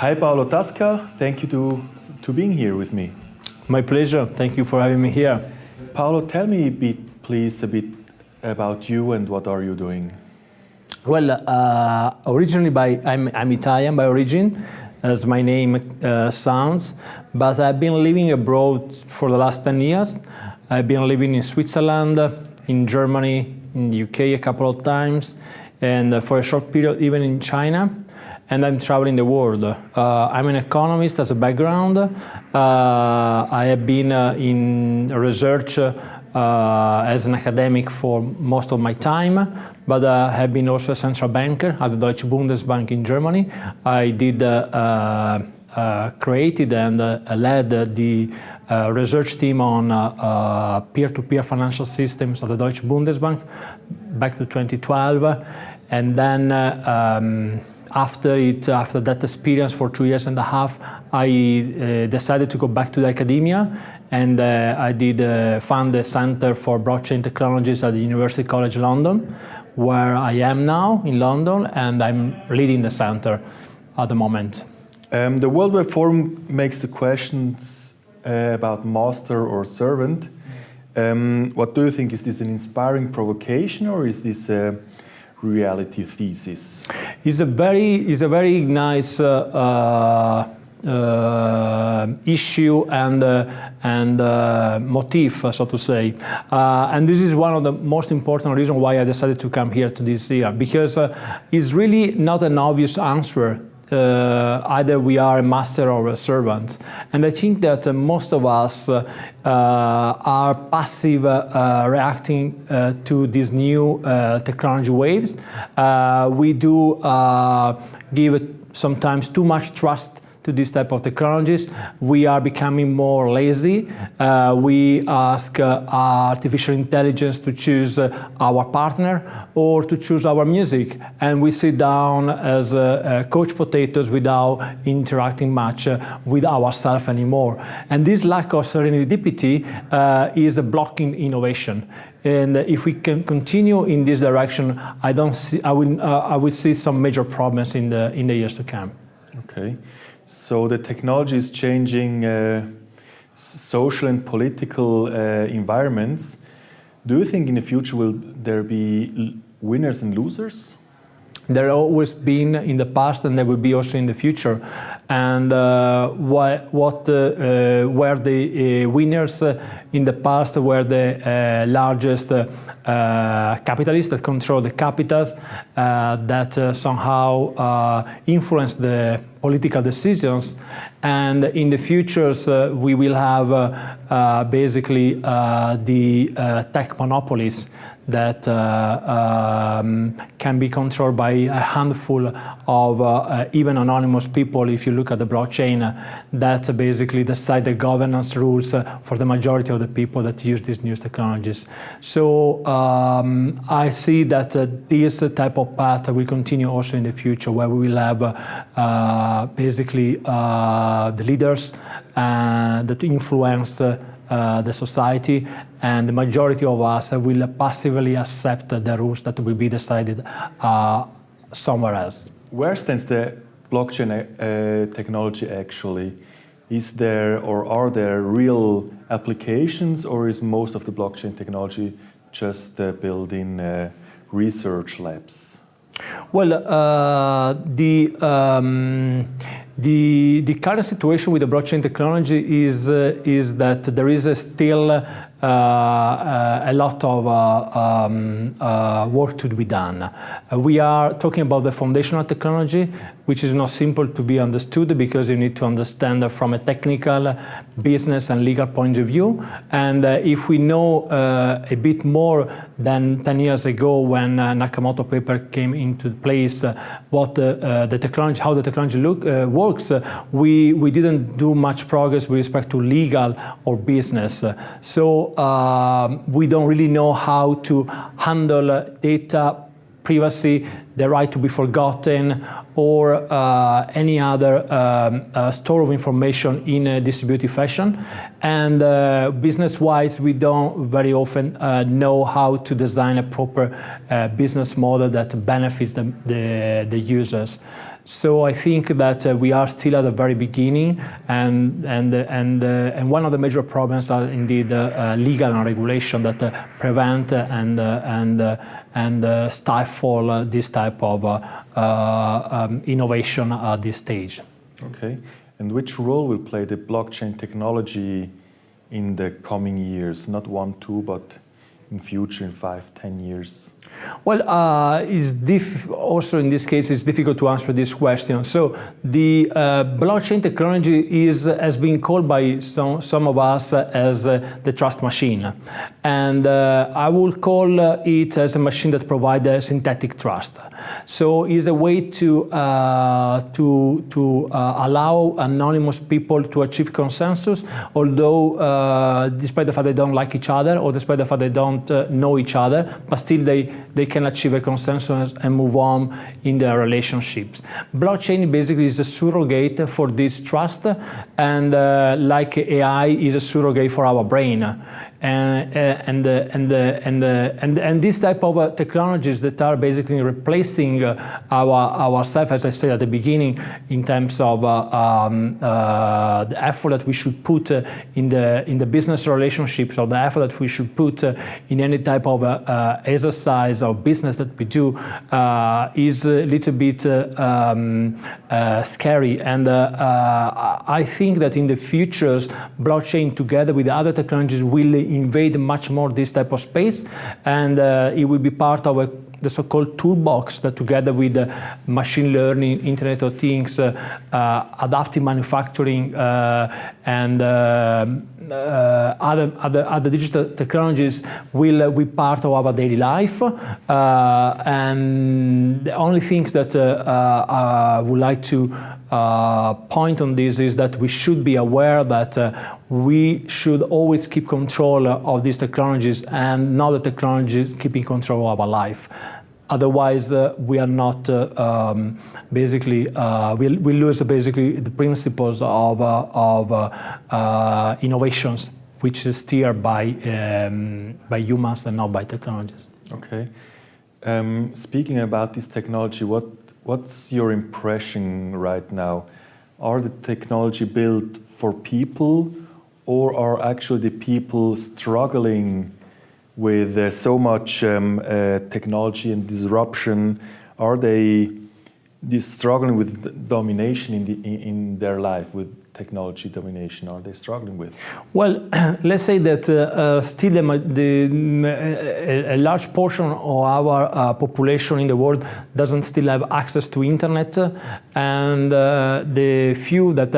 Hi Paolo Tasca, thank you to being here with me. My pleasure, thank you for having me here. Paolo, tell me please a bit about you and what are you doing? Well, originally I'm Italian by origin, as my name sounds, but I've been living abroad for the last 10 years. I've been living in Switzerland, in Germany, in the UK a couple of times, and for a short period even in China. And I'm traveling the world. I'm an economist as a background. I have been in research as an academic for most of my time, but I have been also a central banker at the Deutsche Bundesbank in Germany. I did created and led the research team on peer-to-peer financial systems at the Deutsche Bundesbank back to 2012, and then after that experience for 2.5 years, I decided to go back to the academia, and I did found the Center for Blockchain Technologies at the University College London, where I am now in London, and I'm leading the center at the moment. The World Wide Forum makes the questions about master or servant. What do you think? Is this an inspiring provocation, or is this a reality thesis? It's a very nice issue and motif, so to say. And this is one of the most important reasons why I decided to come here to this year, because it's really not an obvious answer. Either we are a master or a servant. And I think that most of us are passive reacting to these new technology waves. We do give sometimes too much trust to this type of technologies. We are becoming more lazy. We ask artificial intelligence to choose our partner or to choose our music, and we sit down as couch potatoes without interacting much with ourselves anymore. And this lack of serendipity is blocking innovation. And if we can continue in this direction, I will see some major problems in the years to come. Okay. So the technology is changing social and political environments. Do you think in the future will there be winners and losers? There have always been in the past, and there will be also in the future. And what were the winners in the past were the largest capitalists that control the capitals, that somehow influence the political decisions. And in the futures, we will have basically the tech monopolies that can be controlled by a handful of even anonymous people, if you look at the blockchain, that basically decide the governance rules for the majority of the people that use these new technologies. So I see that this type of path will continue also in the future, where we will have basically the leaders that influence the society, and the majority of us will passively accept the rules that will be decided somewhere else. Where stands the blockchain technology actually? Is there or are there real applications, or is most of the blockchain technology just built in research labs? Well, the current situation with the blockchain technology is that there is still a lot of work to be done. We are talking about the foundational technology, which is not simple to be understood, because you need to understand from a technical, business and legal point of view. And if we know a bit more than 10 years ago, when Nakamoto paper came into place, what the technology, how the technology works, we didn't do much progress with respect to legal or business. So we don't really know how to handle data privacy, the right to be forgotten, or any other store of information in a distributed fashion. And business-wise, we don't very often know how to design a proper business model that benefits the users. So I think that we are still at the very beginning, and one of the major problems are indeed legal and regulation that prevent and stifle this type of innovation at this stage. Okay, and which role will play the blockchain technology in the coming years? Not 1, 2, but in future, in 5, 10 years? Well, also in this case, it's difficult to answer this question. So the blockchain technology has been called by some of us as the trust machine. And I will call it as a machine that provides synthetic trust. So it's a way to allow anonymous people to achieve consensus, although despite the fact they don't like each other, or despite the fact they don't know each other, but still they can achieve a consensus and move on in their relationships. Blockchain basically is a surrogate for this trust, and like AI is a surrogate for our brain. And this type of technologies that are basically replacing ourselves, as I said at the beginning, in terms of the effort that we should put in the business relationships, or the effort that we should put in any type of exercise or business that we do, is a little bit scary. And I think that in the futures, blockchain together with other technologies will invade much more this type of space, and it will be part of the so-called toolbox that, together with machine learning, Internet of Things, adaptive manufacturing, and other digital technologies, will be part of our daily life. And the only things that I would like to point on this is that we should be aware that we should always keep control of these technologies, and not the technologies keeping control of our life. Otherwise, we are not basically we lose basically the principles of innovations, which is steered by humans and not by technologies. Okay. Speaking about this technology, what's your impression right now? Are the technology built for people, or are actually the people struggling with so much technology and disruption? Are they struggling with domination in their life, with technology domination? Are they struggling with? Well, let's say that still a large portion of our population in the world doesn't still have access to internet, and the few that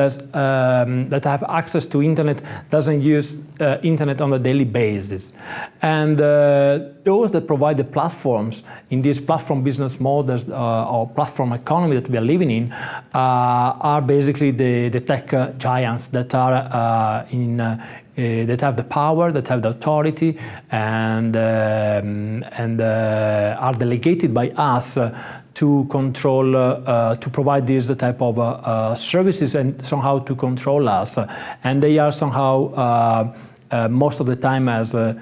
have access to internet doesn't use internet on a daily basis. And those that provide the platforms in these platform business models or platform economy that we are living in are basically the tech giants that are that have the power, that have the authority, and are delegated by us to control, to provide this type of services, and somehow to control us. And they are somehow most of the time, as the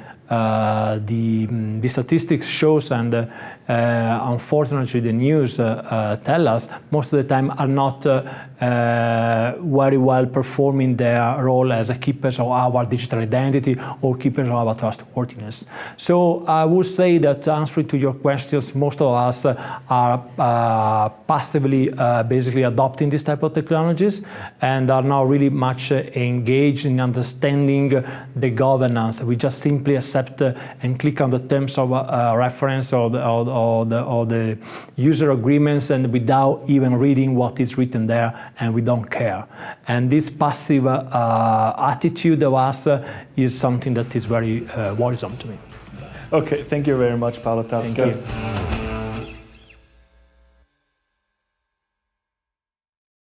statistics shows, and unfortunately the news tell us, most of the time are not very well performing their role as a keepers of our digital identity or keepers of our trustworthiness. So I would say that, answering to your questions, most of us are passively basically adopting this type of technologies, and are not really much engaged in understanding the governance. We just simply accept and click on the terms of reference or the user agreements, and without even reading what is written there, and we don't care. And this passive attitude of us is something that is very worrisome to me. Okay, thank you very much, Paolo Tasca. Thank you.